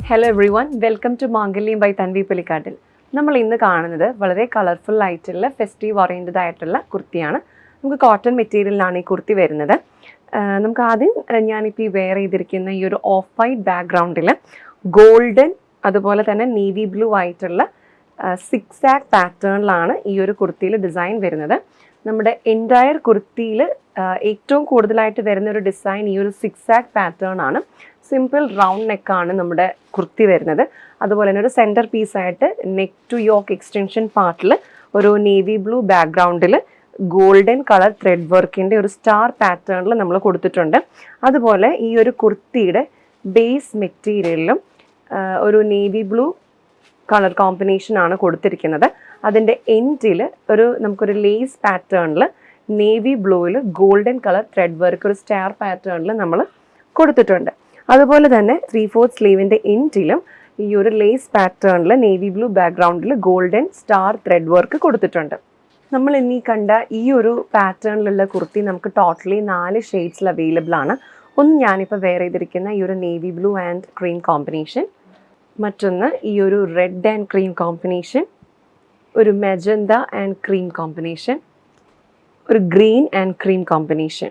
Hello everyone, welcome to Mangalyam by Thanvi Pulikkattil. നമ്മൾ ഇന്ന് കാണുന്നത് വളരെ കളർഫുൾ ആയിട്ടുള്ള ഫെസ്റ്റീവ് ഓറിയൻറ്റഡ് ആയിട്ടുള്ള കുർത്തിയാണ്. നമുക്ക് കോട്ടൺ മെറ്റീരിയലിലാണ് ഈ കുർത്തി വരുന്നത്. നമുക്ക് ആദ്യം ഞാനിപ്പോൾ ഈ വെയർ ചെയ്തിരിക്കുന്ന ഈ ഒരു ഓഫ് വൈറ്റ് ബാക്ക്ഗ്രൗണ്ടിൽ ഗോൾഡൻ അതുപോലെ തന്നെ നേവി ബ്ലൂ ആയിട്ടുള്ള സിക്സ് ആക്ക് പാറ്റേണിലാണ് ഈ ഒരു കുർത്തിയിൽ ഡിസൈൻ വരുന്നത്. നമ്മുടെ എൻറ്റയർ കുർത്തിയിൽ ഏറ്റവും കൂടുതലായിട്ട് വരുന്ന ഒരു ഡിസൈൻ ഈ ഒരു സിക്സ് ആക്ക് പാറ്റേൺ ആണ്. സിമ്പിൾ റൗണ്ട് നെക്കാണ് നമ്മുടെ കുർത്തി വരുന്നത്. അതുപോലെ തന്നെ ഒരു സെൻറ്റർ പീസായിട്ട് നെക്ക് ടു യോക്ക് എക്സ്റ്റൻഷൻ പാർട്ടിൽ ഒരു നേവി ബ്ലൂ ബാക്ക്ഗ്രൗണ്ടിൽ ഗോൾഡൻ കളർ ത്രെഡ് വർക്കിൻ്റെ ഒരു സ്റ്റാർ പാറ്റേണിൽ നമ്മൾ കൊടുത്തിട്ടുണ്ട്. അതുപോലെ ഈ ഒരു കുർത്തിയുടെ ബേസ് മെറ്റീരിയലിലും ഒരു നേവി ബ്ലൂ കളർ കോമ്പിനേഷനാണ് കൊടുത്തിരിക്കുന്നത്. അതിൻ്റെ എൻഡിൽ നമുക്കൊരു ലേസ് പാറ്റേണിൽ നേവി ബ്ലൂവിൽ ഗോൾഡൻ കളർ ത്രെഡ് വർക്ക് ഒരു സ്റ്റാർ പാറ്റേണിൽ നമ്മൾ കൊടുത്തിട്ടുണ്ട്. അതുപോലെ തന്നെ 3/4 സ്ലീവിൻ്റെ എൻഡിലും ഈ ഒരു ലേസ് പാറ്റേണിൽ നേവി ബ്ലൂ ബാക്ക്ഗ്രൗണ്ടിൽ ഗോൾഡൻ സ്റ്റാർ ത്രെഡ് വർക്ക് കൊടുത്തിട്ടുണ്ട്. നമ്മൾ ഇനി കണ്ട ഈ ഒരു പാറ്റേണിലുള്ള കുർത്തി നമുക്ക് ടോട്ടലി 4 ഷെയ്ഡ്സിൽ അവൈലബിൾ ആണ്. ഒന്ന് ഞാനിപ്പോൾ വെയർ ചെയ്തിരിക്കുന്ന ഈ ഒരു navy blue and cream combination, മറ്റൊന്ന് ഈ ഒരു റെഡ് ആൻഡ് ക്രീം കോമ്പിനേഷൻ, ഒരു മെജന്ത ആൻഡ് ക്രീം കോമ്പിനേഷൻ, ഒരു ഗ്രീൻ ആൻഡ് ക്രീം കോമ്പിനേഷൻ.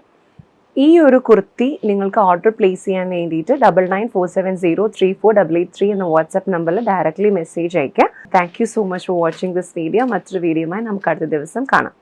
ഈ ഒരു കുർത്തി നിങ്ങൾക്ക് ഓർഡർ പ്ലേസ് ചെയ്യാൻ വേണ്ടിയിട്ട് 9947034883 എന്ന വാട്സാപ്പ് നമ്പറിൽ ഡയറക്റ്റ്ലി മെസ്സേജ് അയയ്ക്കുക. Thank you so much for watching this video. മറ്റൊരു വീഡിയോയുമായി നമുക്ക് അടുത്ത ദിവസം കാണാം.